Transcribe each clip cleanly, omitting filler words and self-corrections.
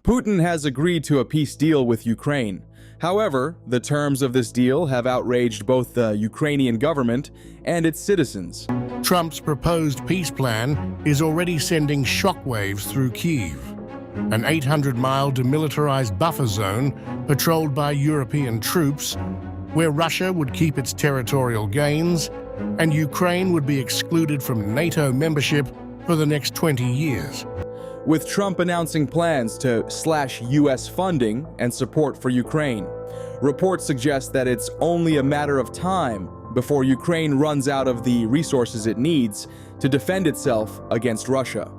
Putin has agreed to a peace deal with Ukraine. However, the terms of this deal have outraged both the Ukrainian government and its citizens. Trump's proposed peace plan is already sending shockwaves through Kyiv, an 800-mile demilitarized buffer zone patrolled by European troops, where Russia would keep its territorial gains and Ukraine would be excluded from NATO membership for the next 20 years. With Trump announcing plans to slash U.S. funding and support for Ukraine, reports suggest that it's only a matter of time before Ukraine runs out of the resources it needs to defend itself against Russia.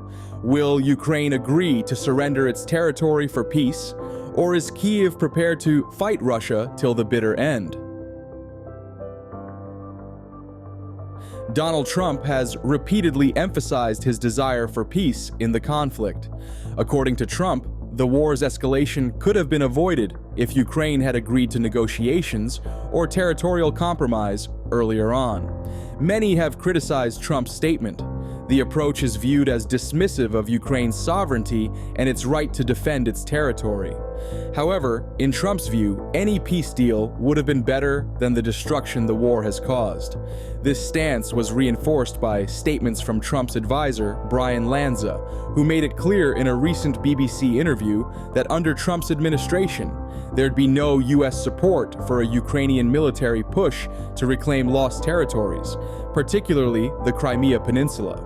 Will Ukraine agree to surrender its territory for peace, or is Kyiv prepared to fight Russia till the bitter end? Donald Trump has repeatedly emphasized his desire for peace in the conflict. According to Trump, the war's escalation could have been avoided if Ukraine had agreed to negotiations or territorial compromise earlier on. Many have criticized Trump's statement. The approach is viewed as dismissive of Ukraine's sovereignty and its right to defend its territory. However, in Trump's view, any peace deal would have been better than the destruction the war has caused. This stance was reinforced by statements from Trump's advisor, Brian Lanza, who made it clear in a recent BBC interview that under Trump's administration, there'd be no U.S. support for a Ukrainian military push to reclaim lost territories, particularly the Crimea Peninsula.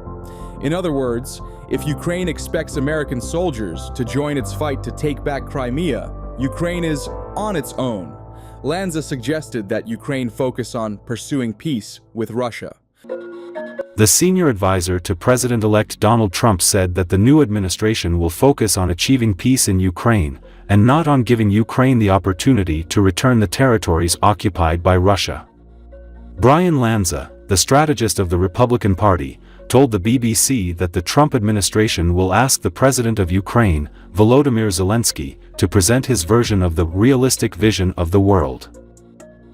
In other words, if Ukraine expects American soldiers to join its fight to take back Crimea, Ukraine is on its own. Lanza suggested that Ukraine focus on pursuing peace with Russia. The senior advisor to President-elect Donald Trump said that the new administration will focus on achieving peace in Ukraine, and not on giving Ukraine the opportunity to return the territories occupied by Russia. Brian Lanza, the strategist of the Republican Party, told the BBC that the Trump administration will ask the president of Ukraine, Volodymyr Zelensky, to present his version of the realistic vision of the world.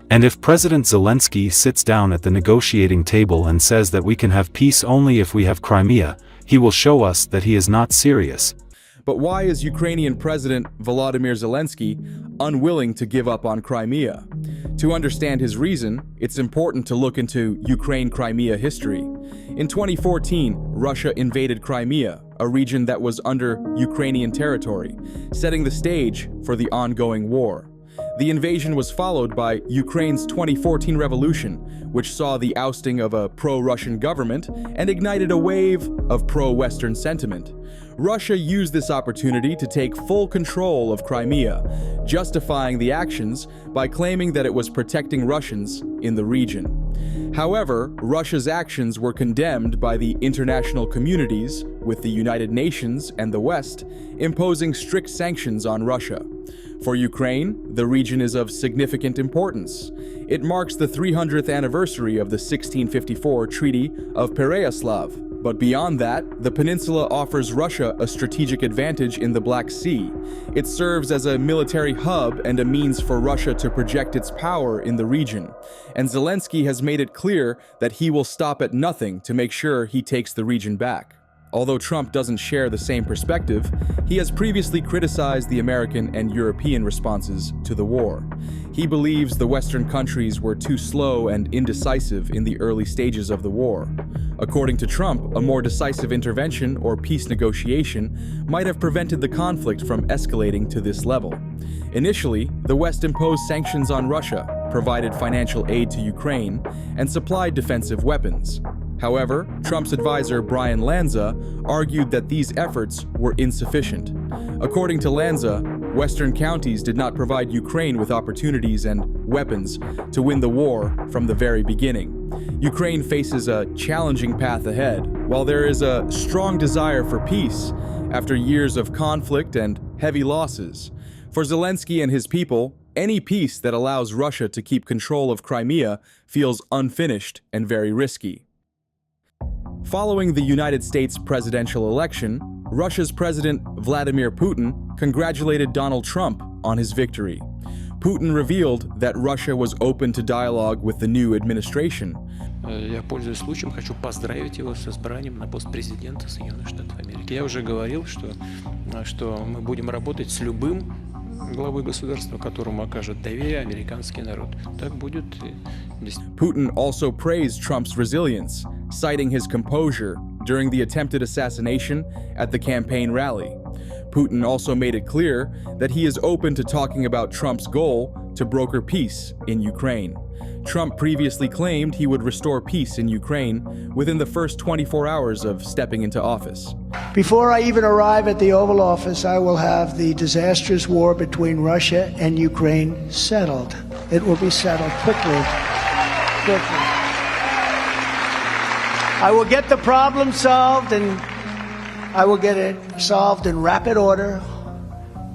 And if President Zelensky sits down at the negotiating table and says that we can have peace only if we have Crimea, he will show us that he is not serious. But why is Ukrainian President Volodymyr Zelensky unwilling to give up on Crimea? To understand his reason, it's important to look into Ukraine-Crimea history. In 2014, Russia invaded Crimea, a region that was under Ukrainian territory, setting the stage for the ongoing war. The invasion was followed by Ukraine's 2014 revolution, which saw the ousting of a pro-Russian government and ignited a wave of pro-Western sentiment. Russia used this opportunity to take full control of Crimea, justifying the actions by claiming that it was protecting Russians in the region. However, Russia's actions were condemned by the international communities, with the United Nations and the West imposing strict sanctions on Russia. For Ukraine, the region is of significant importance. It marks the 300th anniversary of the 1654 Treaty of Pereyaslav. But beyond that, the peninsula offers Russia a strategic advantage in the Black Sea. It serves as a military hub and a means for Russia to project its power in the region. And Zelensky has made it clear that he will stop at nothing to make sure he takes the region back. Although Trump doesn't share the same perspective, he has previously criticized the American and European responses to the war. He believes the Western countries were too slow and indecisive in the early stages of the war. According to Trump, a more decisive intervention or peace negotiation might have prevented the conflict from escalating to this level. Initially, the West imposed sanctions on Russia, provided financial aid to Ukraine, and supplied defensive weapons. However, Trump's advisor Brian Lanza argued that these efforts were insufficient. According to Lanza, Western counties did not provide Ukraine with opportunities and weapons to win the war from the very beginning. Ukraine faces a challenging path ahead, while there is a strong desire for peace after years of conflict and heavy losses. For Zelensky and his people, any peace that allows Russia to keep control of Crimea feels unfinished and very risky. Following the United States presidential election, Russia's President Vladimir Putin congratulated Donald Trump on his victory. Putin revealed that Russia was open to dialogue with the new administration, Я, пользуясь случаем, хочу поздравить его с избранием на пост президента Соединенных Штатов Америки. Я уже говорил, что мы будем работать с любым главой государства, которому окажет доверие американский народ. Так будет. Putin also praised Trump's resilience, citing his composure during the attempted assassination at the campaign rally. Putin also made it clear that he is open to talking about Trump's goal to broker peace in Ukraine. Trump previously claimed he would restore peace in Ukraine within the first 24 hours of stepping into office. Before I even arrive at the Oval Office, I will have the disastrous war between Russia and Ukraine settled. It will be settled quickly. I will get the problem solved, and I will get it solved in rapid order,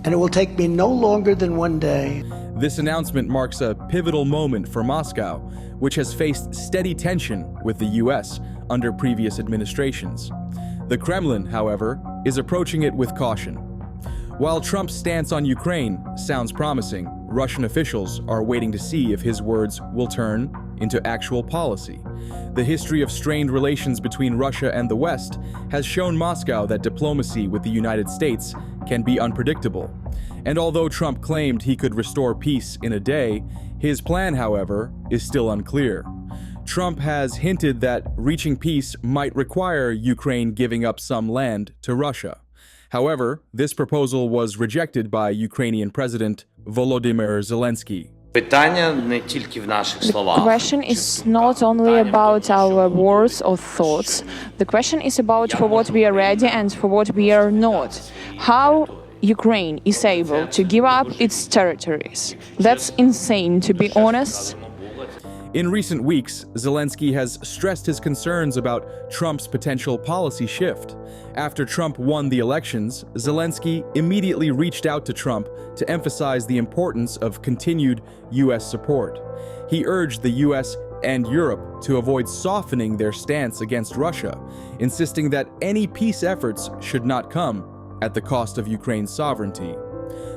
and it will take me no longer than one day. This announcement marks a pivotal moment for Moscow, which has faced steady tension with the US under previous administrations. The Kremlin, however, is approaching it with caution. While Trump's stance on Ukraine sounds promising, Russian officials are waiting to see if his words will turn into actual policy. The history of strained relations between Russia and the West has shown Moscow that diplomacy with the United States can be unpredictable. And although Trump claimed he could restore peace in a day, his plan, however, is still unclear. Trump has hinted that reaching peace might require Ukraine giving up some land to Russia. However, this proposal was rejected by Ukrainian President Volodymyr Zelensky. The question is not only about our words or thoughts. The question is about for what we are ready and for what we are not. How Ukraine is able to give up its territories. That's insane, to be honest. In recent weeks, Zelensky has stressed his concerns about Trump's potential policy shift. After Trump won the elections, Zelensky immediately reached out to Trump to emphasize the importance of continued U.S. support. He urged the U.S. and Europe to avoid softening their stance against Russia, insisting that any peace efforts should not come at the cost of Ukraine's sovereignty.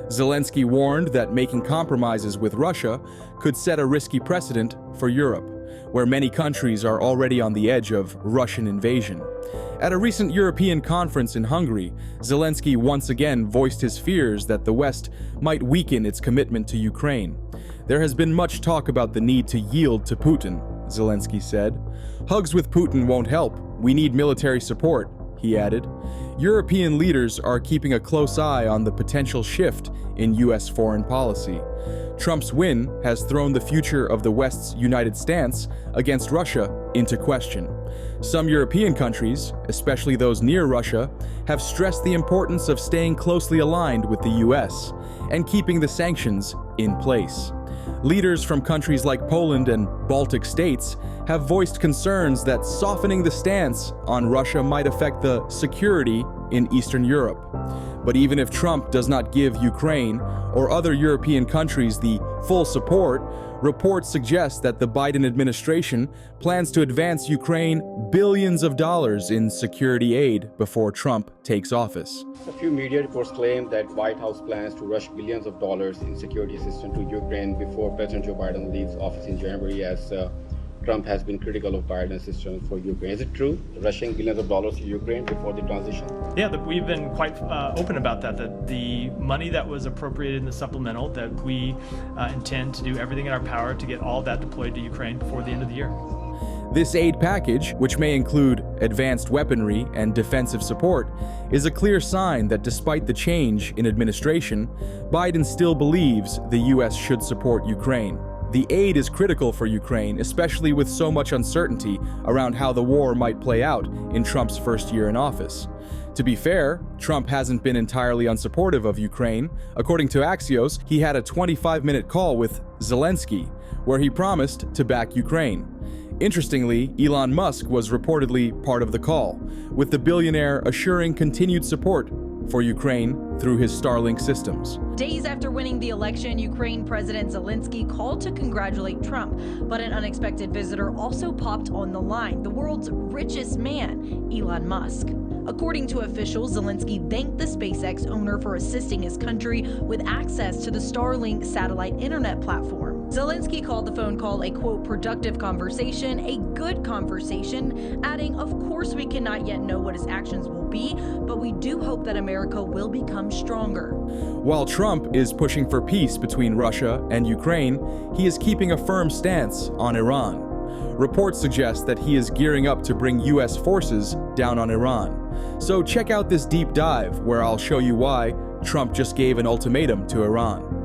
Zelensky warned that making compromises with Russia could set a risky precedent for Europe, where many countries are already on the edge of Russian invasion. At a recent European conference in Hungary, Zelensky once again voiced his fears that the West might weaken its commitment to Ukraine. There has been much talk about the need to yield to Putin, Zelensky said. Hugs with Putin won't help. We need military support, he added. European leaders are keeping a close eye on the potential shift in U.S. foreign policy. Trump's win has thrown the future of the West's united stance against Russia into question. Some European countries, especially those near Russia, have stressed the importance of staying closely aligned with the U.S. and keeping the sanctions in place. Leaders from countries like Poland and Baltic states have voiced concerns that softening the stance on Russia might affect the security in Eastern Europe. But even if Trump does not give Ukraine or other European countries the full support, reports suggest that the Biden administration plans to advance Ukraine billions of dollars in security aid before Trump takes office. A few media reports claim that White House plans to rush billions of dollars in security assistance to Ukraine before President Joe Biden leaves office in January, as Trump has been critical of Biden's assistance for Ukraine. Is it true, rushing billions of dollars to Ukraine before the transition? Yeah, we've been quite open about that the money that was appropriated in the supplemental, that we intend to do everything in our power to get all that deployed to Ukraine before the end of the year. This aid package, which may include advanced weaponry and defensive support, is a clear sign that despite the change in administration, Biden still believes the U.S. should support Ukraine. The aid is critical for Ukraine, especially with so much uncertainty around how the war might play out in Trump's first year in office. To be fair, Trump hasn't been entirely unsupportive of Ukraine. According to Axios, he had a 25-minute call with Zelensky, where he promised to back Ukraine. Interestingly, Elon Musk was reportedly part of the call, with the billionaire assuring continued support for Ukraine through his Starlink systems. Days after winning the election, Ukraine President Zelensky called to congratulate Trump, but an unexpected visitor also popped on the line, the world's richest man, Elon Musk. According to officials, Zelensky thanked the SpaceX owner for assisting his country with access to the Starlink satellite internet platform. Zelensky called the phone call a, quote, productive conversation, a good conversation, adding, of course we cannot yet know what his actions will be, but we do hope that America will become stronger. While Trump is pushing for peace between Russia and Ukraine, he is keeping a firm stance on Iran. Reports suggest that he is gearing up to bring U.S. forces down on Iran. So check out this deep dive where I'll show you why Trump just gave an ultimatum to Iran.